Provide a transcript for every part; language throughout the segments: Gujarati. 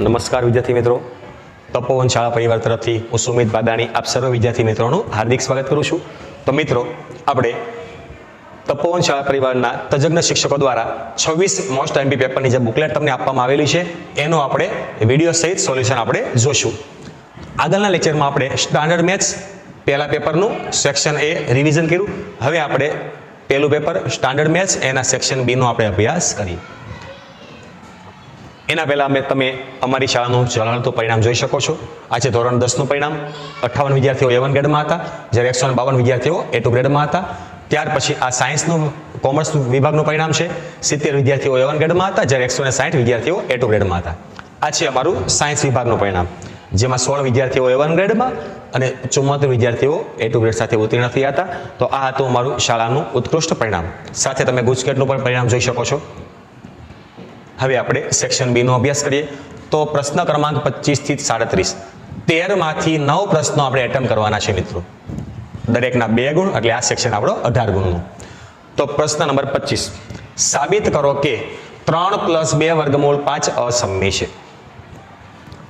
નમસ્કાર વિદ્યાર્થી મિત્રો, તપોવન શાળા પરિવાર તરફથી હું સુમિત બાદાણી આપ સર્વ વિદ્યાર્થી મિત્રોનું હાર્દિક સ્વાગત કરું છું। તો મિત્રો, આપણે તપોવન શાળા પરિવારના તજજ્ઞ શિક્ષકો દ્વારા 26 મોસ્ટ એમપી પેપરની જે બુકલેટ તમને આપવામાં આવેલી છે એનો આપણે વિડીયો સહિત સોલ્યુશન આપણે જોશું। આગળના લેક્ચરમાં આપણે સ્ટાન્ડર્ડ મેથ્સ પહેલા પેપરનું સેક્શન એ રિવિઝન કર્યું। હવે આપણે પહેલું પેપર સ્ટાન્ડર્ડ મેથ્સ એના સેક્શન બી નો આપણે અભ્યાસ કરીએ। એના પહેલા તમે અમારી શાળાનું જળહળતું પરિણામ જોઈ શકો છો। આ છે ધોરણ 10નું પરિણામ। 58 વિદ્યાર્થીઓ A1 ગ્રેડમાં હતા, જ્યારે 152 વિદ્યાર્થીઓ A2 ગ્રેડમાં હતા। ત્યાર પછી આ સાયન્સનું કોમર્સ વિભાગનું પરિણામ છે। 70 વિદ્યાર્થીઓ A1 ગ્રેડમાં હતા, જ્યારે 160 વિદ્યાર્થીઓ A2 ગ્રેડમાં હતા। આ છે અમારું સાયન્સ વિભાગનું પરિણામ, જેમાં 16 વિદ્યાર્થીઓ A1 ગ્રેડમાં અને 74 વિદ્યાર્થીઓ A2 ગ્રેડ સાથે ઉત્તીર્ણ થયા હતા। તો આ હતું અમારું શાળાનું ઉત્કૃષ્ટ પરિણામ। સાથે તમે ગુજકેટનું પણ પરિણામ જોઈ શકો છો। હવે આપણે સેક્શન બી નો અભ્યાસ કરીએ। તો પ્રશ્ન ક્રમાંક 25 થી 37 13 માંથી 9 પ્રશ્નો આપણે એટેમ્પ્ટ કરવાના છે મિત્રો। દરેકના 2 ગુણ, એટલે આ સેક્શન આપણો 18 ગુણનો। તો પ્રશ્ન નંબર 25, સાબિત કરો કે 3 + 2 વર્ગમૂળ 5 અસમય છે।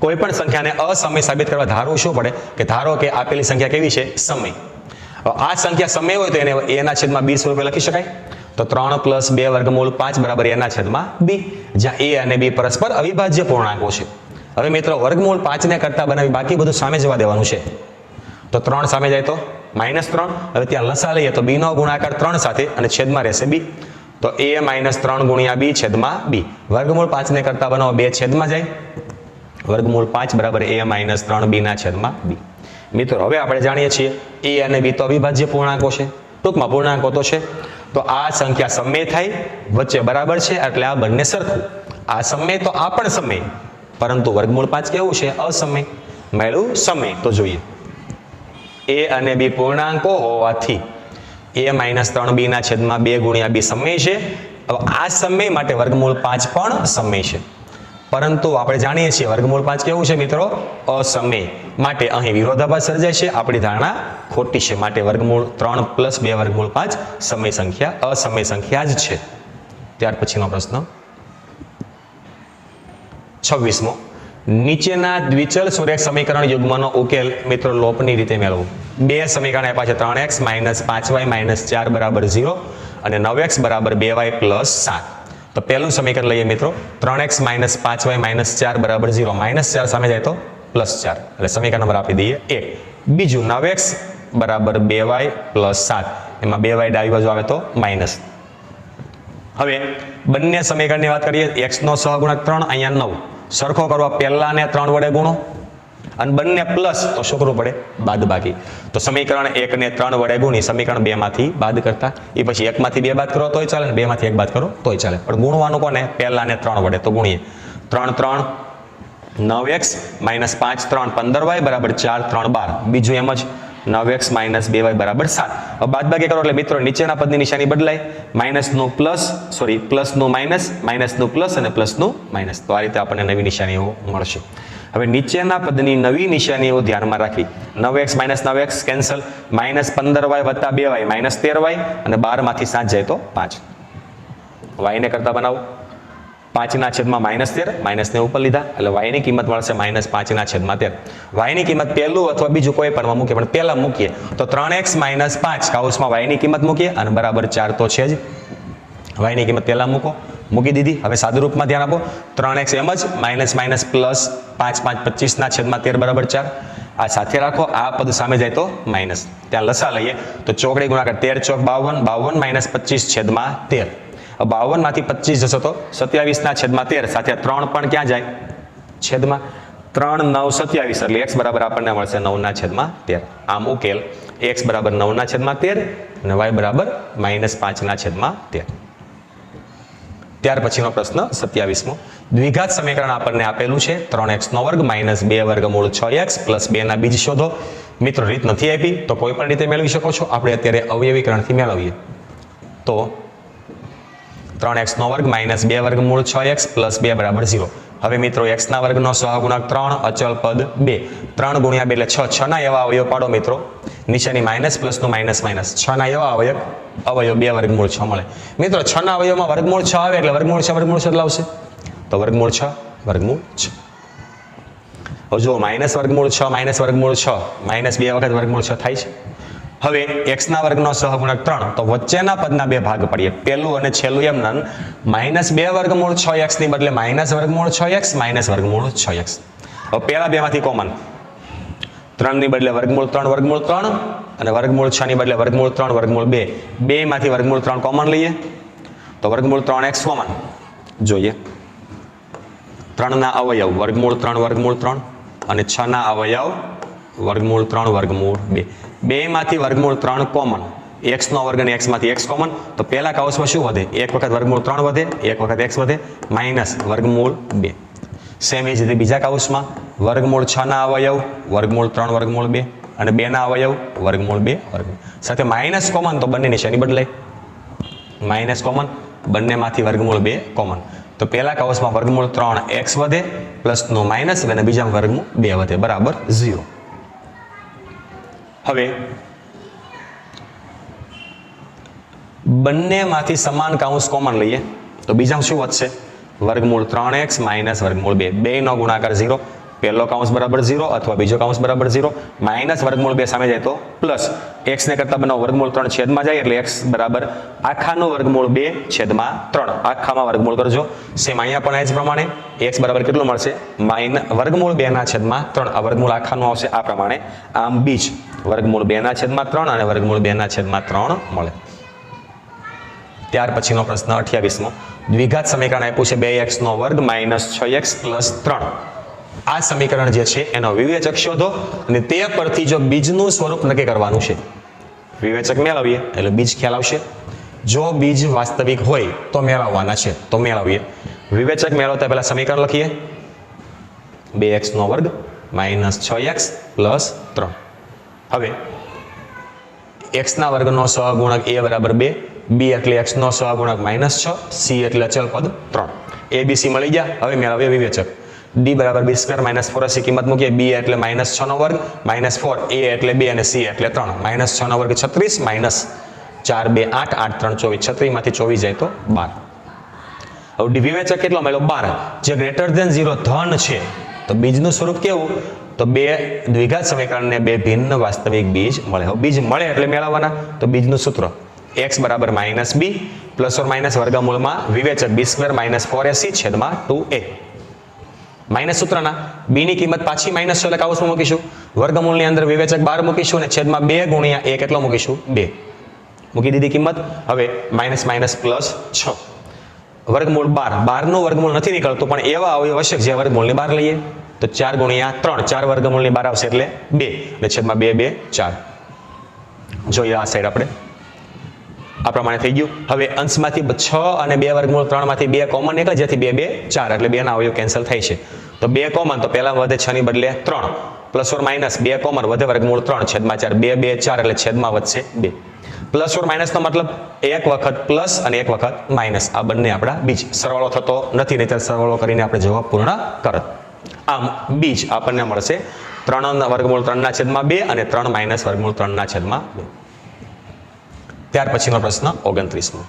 કોઈ પણ સંખ્યાને અસમય સાબિત કરવા ધારવું શું પડે કે ધારો કે આપેલી સંખ્યા કેવી છે? સમય। આ સંખ્યા સમય હોય તો એને a ના છેદમાં b સ્વરૂપે લખી શકાય। તો 3 + 2 વર્ગમૂળ 5 બરાબર a ના છેદમાં b, જ્યાં a અને b પરસ્પર અવિભાજ્ય પૂર્ણાંકો છે। હવે મિત્રો, વર્ગમૂળ 5 ને કરતા બનાવી બાકી બધું સામે જવા દેવાનું છે। તો 3 સામે જાય તો -3। હવે ત્યાં લસા લઈએ તો b નો ગુણાકાર 3 સાથે અને છેદમાં રહેશે b। તો a - 3 ગુણ્યા b છેદમાં b। વર્ગમૂળ 5 ને કરતા બનાવો 2 છેદમાં જાય। વર્ગમૂળ 5 બરાબર a - 3 b ના છેદમાં b। મિત્રો, હવે આપણે જાણીએ છીએ a અને b તો અવિભાજ્ય પૂર્ણાંકો છે, ટૂંકમાં પૂર્ણાંકો તો છે। તો આ સંખ્યા સમય થાય, વચ્ચે બરાબર છે, એટલે આ બંને સરખું। આ સમય તો આ પણ સમય, પરંતુ વર્ગમૂળ 5 કેવું છે? અસમય। મળ્યું સમય। તો જોઈએ, a અને b પૂર્ણાંકો હોવાથી a - 3b ના છેદમાં 2 ગુણ્યા b સમય છે। હવે આ સમય માટે વર્ગમૂળ 5 પણ સમય છે, પરંતુ આપણે જાણીએ છીએ વર્ગમૂળ 5 કેવું છે મિત્રો? અસમય। માટે અહીં વિરોધાભાસ સર્જાય છે, આપણી ધારણા ખોટી છે। માટે વર્ગમૂળ 3 + 2 વર્ગમૂળ 5 સમય સંખ્યા અસમય સંખ્યા જ છે। ત્યાર પછીનો પ્રશ્ન 26મો, નીચેના દ્વિચલ સુરેખ સમીકરણ યુગ્મનો ઉકેલ મિત્રો લોપની રીતે મેળવો। બે સમીકરણ આપ્યા છે, 3x - 5y - 4 બરાબર 0 અને 9x બરાબર 2y + 7। તો પહેલું સમીકરણ લઈએ મિત્રો, 3x - 5y - 4 બરાબર 0, -4 સામે જાય તો +4, એટલે સમીકરણ નંબર આપી દઈએ 1। બીજું 9x બરાબર 2y + 7, એમાં 2y ડાબી બાજુ આવે તો માઇનસ। હવે બંને સમીકરણની વાત કરીએ, x નો સહગુણક 3, અહીંયા 9, સરખો કરવા પહેલાને 3 વડે ગુણો અને બંને પ્લસ તો શું કરવું પડે? બાદબાકી। તો સમીકરણ 1 ને 3 વડે ગુણી સમીકરણ 2 માંથી બાદ કરતા, એ પછી 1 માંથી 2 બાદ કરો તોય ચાલે, 2 માંથી 1 બાદ કરો તોય ચાલે, પણ ગુણવાનું કોને? પહેલાને 3 વડે। તો ગુણીએ 3 × 3 9x - 5 3 15y બરાબર 4 3 12, બીજું એમ જ 9x - 2y બરાબર 7। હવે બાદબાકી કરો એટલે મિત્રો નીચેના પદની નિશાની બદલાય, માઇનસનું પ્લસ, સોરી પ્લસનું માઇનસ, માઇનસનું પ્લસ અને પ્લસનું માઇનસ। તો આ રીતે આપણને નવી નિશાનીઓ મળશે। હવે નીચેના પદની નવી નિશાનીઓ ધ્યાનમાં રાખવી। 9x - 9x cancel, -15y + 2y -13y અને 12 માંથી 7 જાય તો 5। y ને કરતા બનાવો, 5 ના છેદમાં -13, માઇનસ ને ઉપર લીધા એટલે y ની કિંમત મળશે -5 ના છેદમાં 13। y ની કિંમત પહેલું અથવા બીજું કોઈ પણ મૂકીએ, પણ પહેલા મૂકીએ તો 3x - 5 કાઉસમાં y ની કિંમત મૂકીએ અને બરાબર 4 તો છે જ। y ની કિંમત પહેલા મૂકી દીધી। હવે સાદુરૂપમાં ધ્યાન આપો, 3x એમ જ માઇનસ પ્લસ 5 5 25 ના છેદમાં 13 બરાબર 4। આ સાથે રાખો, આ પદ સામે જાય તો માઇનસ। ત્યાં લસા લઈએ તો ચોકડી ગુણાકાર 13 ચોક 52, 52 - 25 છેદમાં 13। 52 માંથી 25 જશે તો 27 ના છેદમાં 13, સાથે 3 પણ ક્યાં જાય? છેદમાં। 3 9 27, એટલે x બરાબર આપણને મળશે 9 ના છેદમાં 13। આમ ઉકેલ x બરાબર 9 ના છેદમાં 13 અને y બરાબર -5 ના છેદમાં 13। ત્યાર પછીનો પ્રશ્ન 27મો, દ્વિઘાત સમીકરણ આપણને આપેલું છે, 3x² - 2 વર્ગમૂળ 6x + 2 ના બીજ શોધો। મિત્રો, રીત નથી આપી તો કોઈ પણ રીતે મેળવી શકો છો, આપણે અત્યારે અવયવીકરણથી મેળવીએ। તો 3x² - 2 વર્ગમૂળ 6x + 2 બરાબર 0। હવે મિત્રો, x ના વર્ગનો સહગુણક 3, અચળ પદ 2, 3 × 2 એટલે 6, 6 ના એવા અવયવ પાડો મિત્રો, નિશાની માઇનસ પ્લસનું માઇનસ માઇનસ, 6 ના એવા અવયવ 2 વર્ગમૂળ 6 મળે। મિત્રો 6 ના અવયવમાં વર્ગમૂળ 6 આવે એટલે વર્ગમૂળ 6 કેટલા આવશે? તો વર્ગમૂળ 6 વર્ગમૂળ 6। હવે જો માઇનસ વર્ગમૂળ 6 માઇનસ વર્ગમૂળ 6 માઇનસ 2 વખત વર્ગમૂળ 6 થાય છે. હવે x ના વર્ગનો સહગુણક 3 તો વચ્ચેના પદના બે ભાગ પાડીએ. પહેલું અને છેલ્લું એમ નન માઇનસ 2 વર્ગમૂળ 6x ની બદલે માઇનસ વર્ગમૂળ 6x માઇનસ વર્ગમૂળ 6x. હવે પહેલા બેમાંથી કોમન 3 ની બદલે વર્ગમૂળ 3 અને વર્ગમૂળ 6 ની બદલે વર્ગમૂળ 3 વર્ગમૂળ 2. બેમાંથી વર્ગમૂળ 3 કોમન લઈએ તો વર્ગમૂળ 3x કોમન. જોઈએ 3 ના અવયવ વર્ગમૂળ 3 અને 6 ના અવયવ વર્ગમૂળ 3 વર્ગમૂળ 2. બેમાંથી વર્ગમૂળ 3 કોમન. x નો વર્ગ અને x માંથી x કોમન તો પહેલા કૌંસમાં શું વધે? એક વખત વર્ગમૂળ 3 વધે, એક વખત x વધે, માઇનસ વર્ગમૂળ 2. સેમ એ જ રીતે બીજા કૌંસમાં વર્ગમૂળ 6 ના અવયવ વર્ગમૂળ 3 વર્ગમૂળ 2 અને 2 ના અવયવ વર્ગમૂળ 2 વર્ગમૂળ. સાથે માઇનસ કોમન તો બંને નિશાની બદલાય. માઇનસ કોમન, બંનેમાંથી વર્ગમૂળ 2 કોમન. તો પહેલા કૌંસમાં વર્ગમૂળ 3 x વધે પ્લસનું માઇનસ અને બીજામાં વર્ગમૂળ 2 વધે બરાબર 0. હવે બંનેમાંથી સમાન કૌંસ કોમન લઈએ તો બીજામાં શું વધશે? વર્ગમૂળ 3x માઇનસ વર્ગમૂળ 2. બેનો ગુણાકાર 0. પહેલો કૌંસ બરાબર 0 અથવા બીજો કૌંસ બરાબર 0. માઇનસ વર્ગમૂળ 2 સામે જાય તો પ્લસ. x ને કરતા બનાવો વર્ગમૂળ 3 છેદમાં જાય એટલે x બરાબર આખાનું વર્ગમૂળ 2 છેદમાં 3. આખામાં વર્ગમૂળ કરજો. સેમ અહીંયા પણ એ જ પ્રમાણે x બરાબર કેટલું મળશે? વર્ગમૂળ 2 ના છેદમાં 3. આ વર્ગમૂળ આખાનું આવશે આ પ્રમાણે. આમ બીજ વર્ગમૂળ 2 ના છેદમાં 3 અને વર્ગમૂળ 2 ના છેદમાં 3 મળે. ત્યાર પછીનો પ્રશ્ન 28મો. દ્વિઘાત સમીકરણ આપ્યું છે 2x નો વર્ગ માઇનસ 6x પ્લસ 3. આ સમીકરણ જે છે એનો વિવેચક શોધો અને તે પરથી જો બીજનું સ્વરૂપ નક્કી કરવાનું છે. વિવેચક મેળવીએ એટલે બીજ ખ્યાલ આવશે. જો બીજ વાસ્તવિક હોય તો મેળવવાના છે તો મેળવીએ. વિવેચક મેળવતા પહેલા સમીકરણ લખીએ. 2x નો વર્ગ માઇનસ 6x પ્લસ 3. હવે x ના વર્ગનો સહગુણક a બરાબર 2, b એટલે x નો સહગુણક માઇનસ 6, c એટલે અચલ પદ 3. a b c મળી ગયા. હવે મેળવીએ વિવેચક. d બરાબર b સ્ક્વેર માઇનસ 4ac કિંમત મૂકીએ. b એટલે માઇનસ 6 નો વર્ગ માઇનસ 4, a એટલે 2 અને c એટલે 3. માઇનસ 6 નો વર્ગ 36 માઇનસ 4 2 8 8 3 24. 36 માંથી 24 જાય તો 12. હવે વિવેચક કેટલો મળ્યો? 12. જે ગ્રેટર ધેન 0 ધન છે તો બીજનું સ્વરૂપ કેવું? તો બે દ્વિઘાત સમીકરણને બે ભિન્ન વાસ્તવિક બીજ મળે. હવે બીજ મળે એટલે મેળવવાના. તો બીજનું સૂત્ર x બરાબર minus b plus or minus વર્ગમૂળમાં વિવેચક b સ્ક્વેર માઇનસ 4ac છેદમાં 2a. માઇનસ સૂત્રના b ની કિંમત પાછી માઇનસ 6 એટલે કૌંસમાં મૂકીશું. વર્ગમૂળની અંદર વિવેચક 12 મૂકીશું અને છેદમાં 2 ગુણ્યા a કેટલો મૂકીશું? 2. મૂકી દીધી કિંમત. હવે માઇનસ માઇનસ પ્લસ 6. વર્ગમૂળ 12. 12 નું વર્ગમૂળ નથી નીકળતું પણ એવા અવયવ હશે જે વર્ગમૂળની 12 લઈએ તો 4 ગુણ્યા 3. 4 વર્ગમૂળની 12 આવશે એટલે 2 અને છેદમાં 2 2 4. જોઈએ આ સાઈડ આપણે આ પ્રમાણે થઈ ગયું. હવે અંશમાંથી 6 અને 2 વર્ગમૂળ 3 માંથી 2 કોમન નીકળે જેથી 2 2 4 એટલે 2 ના અવયવ કેન્સલ થાય છે. તો 2 કોમન તો પહેલા વધે 6 ની બદલે 3 પ્લસ ઓર માઇનસ 2 કોમન વધે વર્ગમૂળ 3 છેદમાં 4 2 2 4 એટલે છેદમાં વધશે 2. પ્લસ ઓર માઇનસ નો મતલબ એક વખત પ્લસ અને એક વખત માઇનસ. આ બંને આપણા બીજ. સરવાળો થતો નથી નહીંતર સરવાળો કરીને આપણે જવાબ પૂર્ણ કરત. આમ બીજ આપણને મળશે 3 વર્ગમૂળ 3 ના છેદમાં 2 અને 3 માઇનસ વર્ગમૂળ 3 ના છેદમાં 2. ત્યાર પછીનો પ્રશ્ન 29મો.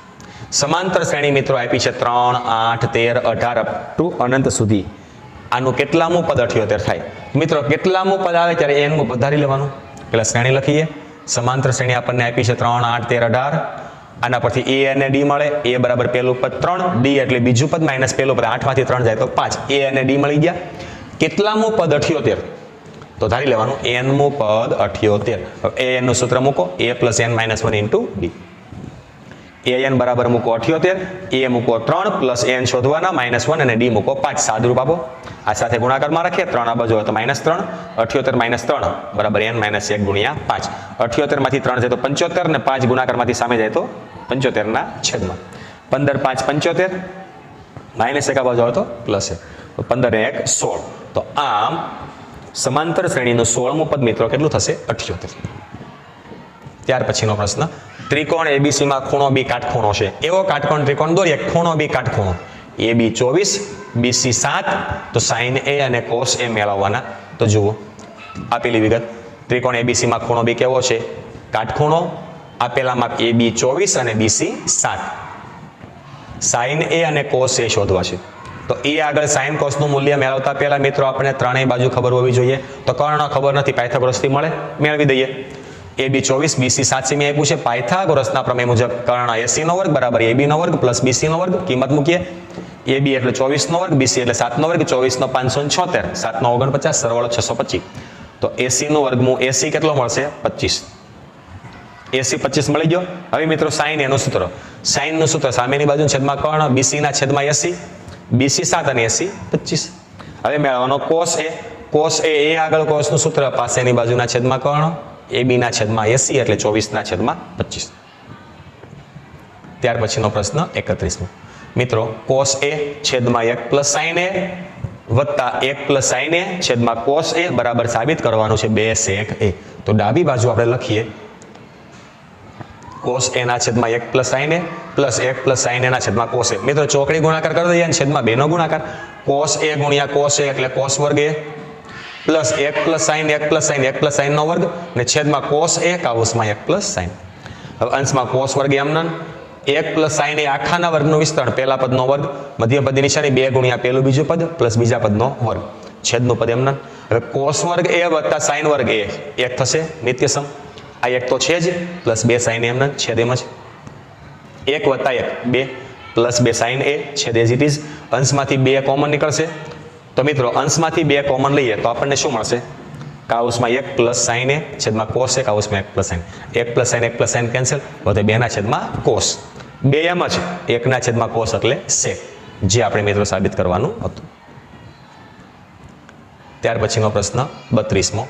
સમાંતર શ્રેણી મિત્રો આપી છે 3 8 13 18 અપ ટુ અનંત સુધી. આનું કેટલામું પદ 78 થાય? મિત્રો કેટલામું પદ આવે ત્યારે એનું વધારી લેવાનું. પેલા શ્રેણી લખીએ. સમાંતર શ્રેણી આપણને આપી છે 3 8 13 18. આના પરથી a અને d મળે. a બરાબર પહેલું પદ 3, d એટલે બીજું પદ માઇનસ પહેલું પદ. 8 માંથી 3 જાય તો 5. a અને d મળી ગયા. કેટલામું પદ 78? તો ધારી લેવાનું n-મું પદ 78. હવે an નું સૂત્ર મૂકો. a plus n minus 1 into d. an બરાબર મૂકો 78, a મૂકો 3 પ્લસ n શોધવાના માઇનસ 1 અને d મૂકો 5. સાદુરૂપ આપો. આ સાથે ગુણાકારમાં રાખીએ. 3 આ બાજુ હોય તો માઇનસ 3. 78 માઇનસ 3 બરાબર n માઇનસ 1 ગુણ્યા 5. 78 માંથી 3 જાય તો 75 ને 5 ગુણાકારમાંથી સામે જાય તો 75 ના છેદમાં 15 5 75 માઇનસ 1 આ બાજુ હોય તો પ્લસ 1 તો 15 ને 1 16. તો આમ સમાંતર શ્રેણીનું 16મું પદ મિત્રો કેટલું થશે? 78. ત્યાર પછીનો પ્રશ્ન. ત્રિકોણ ABC માં ખૂણો B કાટખૂણો છે. એવો કાટકોણ ત્રિકોણ દોરીએ ખૂણો B કાટખૂણો. AB 24, BC 7 તો sin A અને cos A મેળવવાના. તો જુઓ આપેલી વિગત. ત્રિકોણ ABC માં ખૂણો B કેવો છે? કાટખૂણો. આપેલામાં AB 24 અને BC 7. sin A અને cos A શોધવા છે. તો એ આગળ સાઇન કોસનું મૂલ્ય મેળવતા પહેલા મિત્રો આપણે ત્રણેય બાજુ ખબર હોવી જોઈએ. તો કર્ણ ખબર નથી, પાયથાગોરસથી મળે, મેળવી દઈએ. AB 24, BC 7 સેમી આપ્યું છે. પાયથાગોરસના પ્રમેય મુજબ કર્ણ AC નો વર્ગ બરાબર AB નો વર્ગ પ્લસ BC નો વર્ગ. કિંમત મૂકીએ. AB એટલે 24 નો વર્ગ, BC એટલે 7 નો વર્ગ, 24 નો 576, 7 નો 49, સરવાળો 625. તો AC નું વર્ગમૂળ AC કેટલો મળશે? 25. AC 25 મળી ગયો. હવે મિત્રો સાઇન એનું સૂત્ર, સાઇન નું સૂત્ર સામેની બાજુ છેદમાં કર્ણ, BC ના છેદમાં AC, BC 7 અને AC 25. હવે મેળવવાનો કોસ A, કોસ A એ આગળ કોસ નું સૂત્ર પાસેની બાજુના છેદમાં કર્ણ, AB ના છેદમાં AC એટલે 24 ના છેદમાં 25. ત્યાર પછીનો પ્રશ્ન 31મો. મિત્રો કોસ A છેદમાં 1 પ્લસ સાઇન A વત્તા 1 પ્લસ સાઇન A છેદમાં કોસ A બરાબર સાબિત કરવાનું છે 2 sec A. તો ડાબી બાજુ આપણે લખીએ કોસ A ના છેદમાં 1 plus sine A plus 1 plus sine A ના છેદમાં કોસ A. મિત્રો ચોકડી ગુણાકાર કરી દઈએ અને છેદમાં 2 નો ગુણાકાર. કોસ A ગુણ્યા કોસ A એટલે કોસ વર્ગ A plus 1 plus sine 1 plus sine 1 plus sine નો વર્ગ અને છેદમાં કોસ A કાઉસમાં 1 પ્લસ સાઇન. હવે અંશમાં કોસ વર્ગ એમના 1 પ્લસ સાઇન A આખાના વર્ગનું વિસ્તરણ, પહેલા પદનો વર્ગ, મધ્ય પદની નિશાની 2 ગુણ્યા પહેલું બીજું પદ પ્લસ બીજા પદનો વર્ગ, છેદનું પદ એમના. હવે કોસ વર્ગ A વત્તા સાઇન વર્ગ A 1 થશે નિત્યસમ. આ 1 તો છે જ, પ્લસ 2 સાઇન એમના છેદ એમ જ. 1 વત્તા 1 2 પ્લસ 2 સાઇન A છેદ એઝ ઇટ ઇઝ. અંશમાંથી 2 કોમન નીકળશે. તો મિત્રો અંશમાંથી 2 કોમન લઈએ તો આપણને શું મળશે? કાઉસમાં 1 પ્લસ સાઇન A છેદમાં કોસ A કાઉસમાં 1 plus sine. 1 plus sine 1 plus sine cancel, વધે 2 ના છેદમાં કોસ. 2 એમ જ, 1 ના છેદમાં કોસ એટલે સેક, જે આપણે મિત્રો સાબિત કરવાનું હતું. ત્યાર પછીનો પ્રશ્ન 32મો.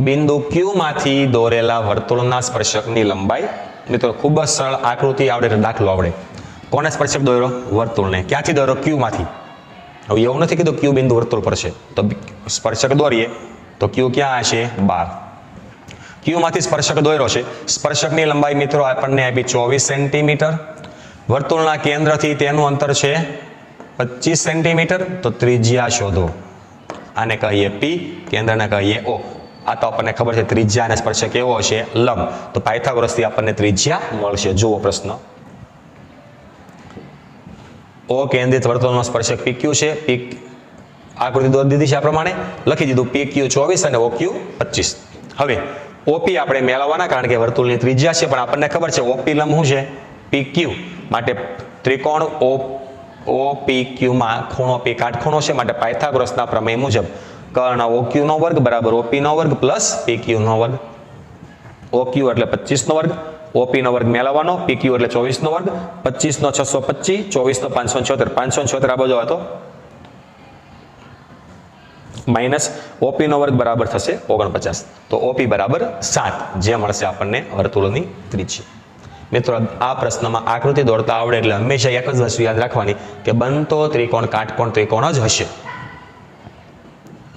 બિંદુ Q માંથી દોરેલા વર્તુળના સ્પર્શકની લંબાઈ. મિત્રો ખૂબ જ સરળ આકૃતિ આવડે એટલે દાખલો આવડે. કોને સ્પર્શક દોર્યો? વર્તુળને. ક્યાંથી દોર્યો? Q માંથી. હવે એવું નથી કીધું Q બિંદુ વર્તુળ પર છે, તો સ્પર્શક દોરીએ તો Q ક્યાં હશે? 12. Q માંથી સ્પર્શક દોર્યો છે. સ્પર્શકની લંબાઈ મિત્રો આપણને આપી 24 સેન્ટીમીટર. વર્તુળના કેન્દ્રથી તેનું અંતર છે 25 સેન્ટીમીટર. તો ત્રિજ્યા શોધો. આને કહીએ P, કેન્દ્રને કહીએ O. આ તો આપણને ખબર છે ત્રિજ્યા અને સ્પર્શક કેવો હશે? લંબ. તો પાયથાગોરસથી આપણને ત્રિજ્યા મળશે. જુઓ પ્રશ્ન. O કેન્દ્રિત વર્તુળનો સ્પર્શક PQ છે. આકૃતિ દોરી દીધી છે આ પ્રમાણે, લખી દીધું PQ 24 અને OQ 25. હવે OP આપણે મેળવવાના, કારણ કે વર્તુળની ત્રિજ્યા છે, પણ આપણને ખબર છે OP લંબ શું છે? PQ. માટે ત્રિકોણ OPQ માં ખૂણો P કાટખૂણો છે. માટે પાયથાગોરસના પ્રમેય મુજબ કર્ણ OQ નો વર્ગ બરાબર OP નો વર્ગ પ્લસ PQ નો વર્ગ. OQ એટલે 25 નો વર્ગ, OP નો વર્ગ મેળવવાનો, PQ એટલે 24 નો વર્ગ, 25 નો 625, 24 નો 576, 576 આ બાજુ હતો માઇનસ OP નો વર્ગ બરાબર થશે 49. તો OP બરાબર 7, જે મળશે આપણને વર્તુળની ત્રિજ્યા. મિત્રો આ પ્રશ્નમાં આકૃતિ દોરતા આવડે એટલે હંમેશા એક જ વસ્તુ યાદ રાખવાની કે બનતો ત્રિકોણ કાટકોણ ત્રિકોણ જ હશે.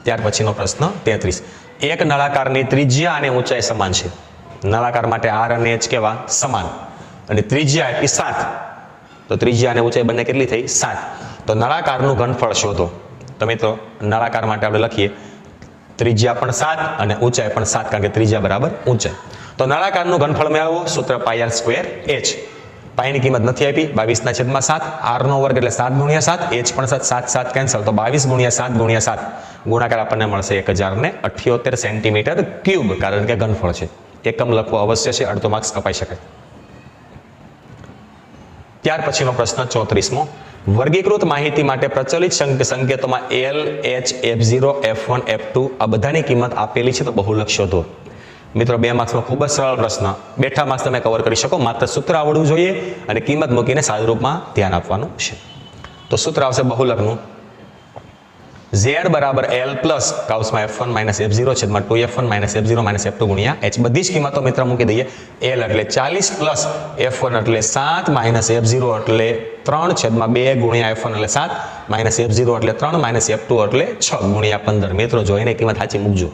ત્યાર પછીનો પ્રશ્ન 33. એક નળાકારની ત્રિજ્યા અને ઊંચાઈ સમાન છે. નળાકાર માટે R અને H કેવા? સમાન. અને ત્રિજ્યા આપી 7. તો ત્રિજ્યા અને ઊંચાઈ બંને કેટલી થઈ? 7. તો નળાકારનું ઘનફળ શોધો. તો મિત્રો નળાકાર માટે આપણે લખીએ ત્રિજ્યા પણ 7 અને ઊંચાઈ પણ 7, કારણ કે ત્રિજ્યા બરાબર ઊંચાઈ. તો નળાકારનું ઘનફળ મેળવો. સૂત્ર પાઈ r² H. પાઈની કિંમત નથી આપી, 22 ના છેદમાં 7. R નો વર્ગ એટલે 7 ગુણ્યા 7, H પણ 7, 7 7 કેન્સલ. તો 22 ગુણ્યા 7 ગુણ્યા 7 ગુણાકાર આપણને મળશે 1078 સેન્ટીમીટર ક્યુબ, કારણ કે ઘનફળ છે. એકમ લખવો અવશ્ય છે, અડધો માર્ક્સ કપાઈ શકાય. ત્યાર પછીનો પ્રશ્ન 34મો. વર્ગીકૃત માહિતી માટે પ્રચલિત સંકેતોમાં L, H, F0, F1, F2 આ બધાની કિંમત આપેલી છે. તો બહુલક શોધો. મિત્રો 2 માર્ક્સનો ખૂબ જ સરળ પ્રશ્ન, બેઠા માર્ક્સ તમે કવર કરી શકો. માત્ર સૂત્ર આવડવું જોઈએ અને કિંમત મૂકીને સાદુરૂપમાં ધ્યાન આપવાનું છે. તો સૂત્ર આવશે બહુલકનું Z બરાબર L પ્લસ કાઉસમાં F1 માઇનસ F0 છેદમાં 2F1 minus F0 minus F2 ગુણ્યા H. બધી જ કિંમતો મિત્રો મૂકી દઈએ. L એટલે 40 પ્લસ F1 એટલે 7 માઇનસ F0 એટલે 3 છેદમાં 2 ગુણ્યા F1 એટલે 7 માઇનસ F0 એટલે 3 માઇનસ F2 એટલે 6 ગુણ્યા 15. મિત્રો જોઈને કિંમત સાચી મૂકજો.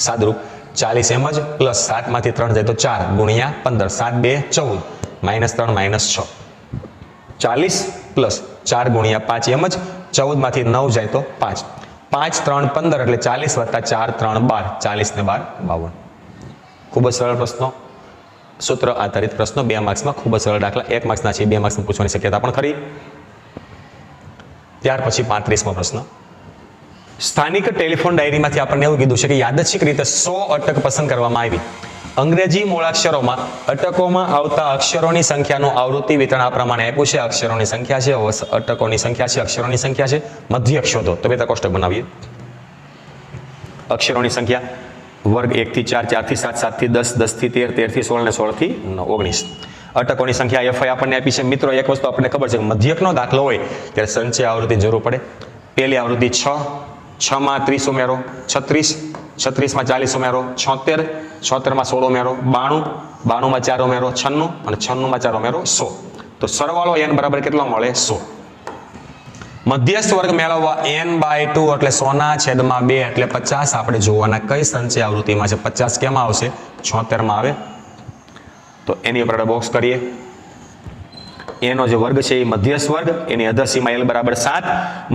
સાદરૂપ 40 એમ જ પ્લસ 7 માંથી 3 જાય તો 4 ગુણ્યા 15, 7 2 14 માઇનસ 3 માઇનસ 6, 40 પ્લસ 4 ગુણ્યા 5 એમ જ 14 માંથી 9 જાય તો 5, 5 3 15 એટલે 40 વત્તા 4 3 12, 40 ને 12 52. ખૂબ જ સરળ પ્રશ્નો, સૂત્ર આધારિત પ્રશ્નો 2 માર્ક્સમાં ખૂબ જ સરળ દાખલા. 1 માર્ક્સના છે, 2 માર્ક્સમાં પૂછવાની શક્યતા પણ ખરી. ત્યાર પછી 35મો પ્રશ્ન. સ્થાનિક ટેલિફોન ડાયરીમાંથી આપણને એવું કીધું છે કે યાદચ્છિક રીતે 100 અટક પસંદ કરવામાં આવી. અંગ્રેજી મૂળાક્ષરોમાં અટકોમાં આવતા અક્ષરોની સંખ્યાનું આવૃત્તિ વિતરણ આ પ્રમાણે આપ્યું છે. અક્ષરોની સંખ્યા છે, અટકોની સંખ્યા છે, અક્ષરોની સંખ્યા છે, મધ્યક શોધો. તો બે કોષ્ટક બનાવીએ. અક્ષરોની સંખ્યા વર્ગ 1 થી 4, 4 થી 7, 7 થી 10, 10 થી 13, 13 થી 16 અને 16 થી 19. અટકોની સંખ્યા FI આપણને આપી છે. મિત્રો એક વસ્તુ આપણને ખબર છે કે મધ્યકનો દાખલો હોય ત્યારે સંચય આવૃત્તિ જરૂર પડે. પહેલી આવૃત્તિ 6, 6 માં 30 ઉમેરો, 36, 36 માં 40 ઉમેરો, 76, 76 માં 16 ઉમેરો, 92, 92 માં 4 ઉમેરો, 96 અને 96 માં 4 ઉમેરો 100. તો સરવાળો n બરાબર કેટલો મળે? 100. મધ્યસ્થ વર્ગ મેળવવા n/2 એટલે 100/2 એટલે 50. આપણે જોવાના કઈ સંચય આવૃત્તિમાં છે. 50 કેમાં આવશે? 76 માં આવે. તો એની ઉપર બોક્સ કરીએ. એનો જે વર્ગ છે એ મધ્યસ્થ વર્ગ, એની અધસીમા l બરાબર 7.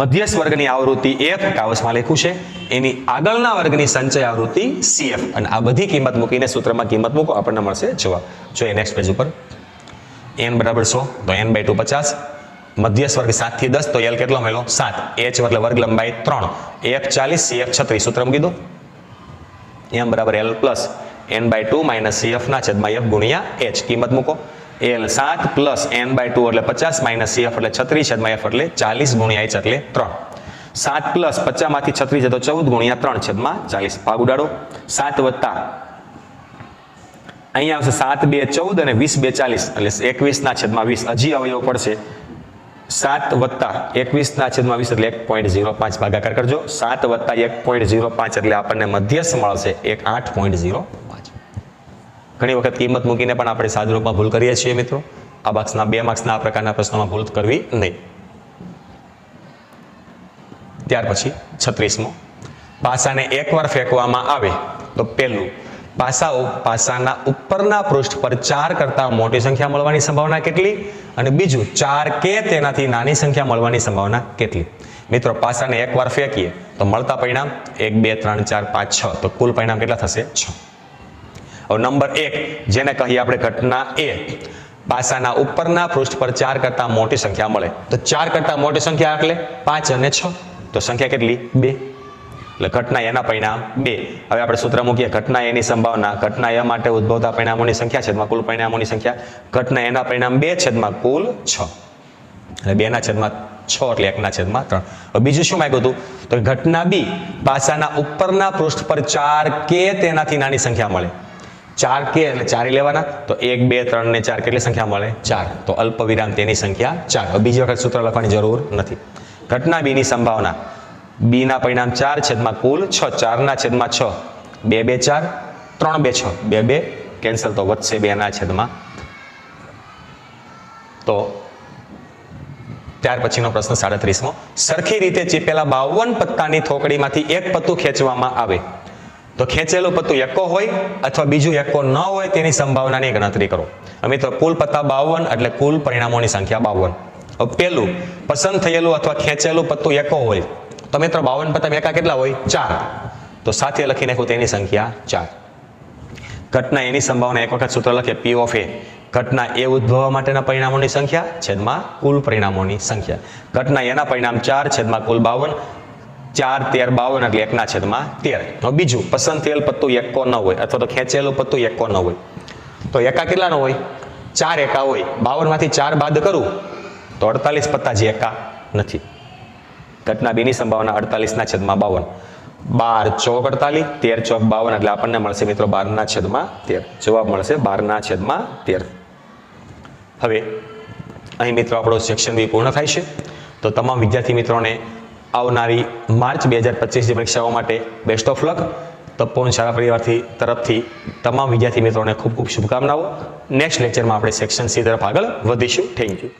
મધ્યસ્થ વર્ગની આવૃત્તિ f કાવસમાં લખ્યું છે. એની આગળના વર્ગની સંચય આવૃત્તિ cf. અને આ બધી કિંમત મૂકીને સૂત્રમાં કિંમત મૂકો, આપણને મળશે જવાબ. જોઈએ નેક્સ્ટ પેજ ઉપર. n બરાબર 100 તો n/2 50. મધ્યસ્થ વર્ગ 7 થી 10 તો l કેટલો મળ્યો? 7. h એટલે વર્ગ લંબાઈ 3, f 40, cf 36. સૂત્ર મૂકી દો. m બરાબર l plus n/2 minus cf ના છેદમાં f ગુણ્યા h. કિંમત મૂકો. l 7 પ્લસ n/2 એટલે 50 માઇનસ cf એટલે 36 છેદમાં f એટલે 40 ગુણ્યા h એટલે 3. 7 પ્લસ 50 માંથી 36 તો 14 ગુણ્યા 3 છેદમાં 40. ભાગ ઉડાડો. 7 વત્તા અહીંયા આવશે 7 2 14 અને 20 2 40 એટલે 21 ના છેદમાં 20. હજી અવયવ પડશે. 7 વત્તા 21 ના છેદમાં 20 એટલે 1.05 ભાગાકાર કરજો. 7 વત્તા 1.05 એટલે આપણને મધ્યસ્થ મળશે 8.05. ઘણી વખત કિંમત મૂકીને પણ આપણે સાદુરૂપમાં ભૂલ કરીએ છીએ મિત્રો. આ બોક્સના 2 માર્ક્સના આ પ્રકારના પ્રશ્નોમાં ભૂલ કરવી નહીં. ત્યાર પછી 36મો. પાસાને એકવાર ફેંકવામાં આવે તો પહેલું, પાસાના ઉપરના પૃષ્ઠ પર 4 કરતા મોટી સંખ્યા મળવાની સંભાવના કેટલી? અને બીજું 4 કે તેનાથી નાની સંખ્યા મળવાની સંભાવના કેટલી? મિત્રો પાસાને એકવાર ફેંકીએ તો મળતા પરિણામ 1 2 3 4 5 6. તો કુલ પરિણામ કેટલા થશે? 6. હવે નંબર 1 જેને કહીએ આપણે ઘટના A. પાસાના ઉપરના પૃષ્ઠ પર 4 કરતા મોટી સંખ્યા મળે. તો 4 કરતા મોટી સંખ્યા એટલે 5 અને 6. તો સંખ્યા કેટલી? 2. એટલે ઘટના એના પરિણામ 2. હવે આપણે સૂત્ર મૂકીએ. ઘટના એની સંભાવના ઘટના એ માટે ઉદ્ભવતા પરિણામોની સંખ્યા છેદમાં કુલ પરિણામોની સંખ્યા. ઘટના એના પરિણામ 2 છેદમાં કુલ 6. એટલે 2 ના છેદમાં 6 એટલે 1 ના છેદમાં 3. હવે બીજું શું માંગ્યું હતું? તો ઘટના B. પાસાના ઉપરના પૃષ્ઠ પર 4 કે તેનાથી નાની સંખ્યા મળે. 4 કે એટલે 4 લેવાના. તો 1 2 3 ને 4 કેટલી સંખ્યા મળે? 4. તો અલ્પ વિરામ તેની સંખ્યા 4. હવે બીજી વખત સૂત્ર લખવાની જરૂર નથી. ઘટના B ની સંભાવના B ના પરિણામ 4 છેદમાં કુલ 6. 4 ના છેદમાં 6 2 2 4 3 2 6 2 2 કેન્સલ તો વધશે 2 ના છેદમાં. તો ત્યાર પછીનો પ્રશ્ન 37મો. સરખી રીતે ચીપેલા 52 પત્તાની થોકડીમાંથી એક પત્તું ખેંચવામાં આવે તો ખેંચેલું પત્તું એકો હોય અથવા બીજું એકો ન હોય તેની સંભાવનાની ગણતરી કરો. મિત્રો કુલ પત્તા 52 એટલે કુલ પરિણામોની સંખ્યા 52. હવે પેલું પસંદ થયેલું અથવા ખેંચેલું પત્તું એકો હોય તો મિત્રો 52 પત્તા એકા કેટલા હોય? 4. તો સાથે લખી નાખું તેની સંખ્યા 4. ઘટના એની સંભાવના એક વખત સૂત્ર લખીએ. P of A. ઘટના એ ઉદ્ભવવા માટેના પરિણામોની સંખ્યા છેદમાં કુલ પરિણામોની સંખ્યા. ઘટના એના પરિણામ 4 છેદમાં કુલ 52. 4 13 52 એટલે 1 ના છેદમાં 13. હવે બીજું પસંદ થયેલ પત્તું એકો ન હોય અથવા તો ખેંચેલું પત્તું એકો ન હોય તો એકા કેટલાનો હોય? 4 એકા હોય. 52 માંથી 4 બાદ કરું તો 48 પત્તા જે એકા નથી. ઘટના B ની સંભાવના 48 ના છેદમાં 52. 12 ચોક 48, 13 ચોક 52 એટલે આપણને મળશે મિત્રો 12 ના છેદમાં 13. જવાબ મળશે 12 ના છેદમાં 13. હવે અહીં મિત્રો આપણો સેક્શન B પૂર્ણ થાય છે. તો તમામ વિદ્યાર્થી મિત્રોને આવનારી માર્ચ 2025ની પરીક્ષાઓ માટે બેસ્ટ ઓફ લક. તપોવન શાળા પરિવારથી તરફથી તમામ વિદ્યાર્થી મિત્રોને ખૂબ ખૂબ શુભકામનાઓ. નેક્સ્ટ લેક્ચરમાં આપણે સેક્શન C તરફ આગળ વધીશું. Thank you.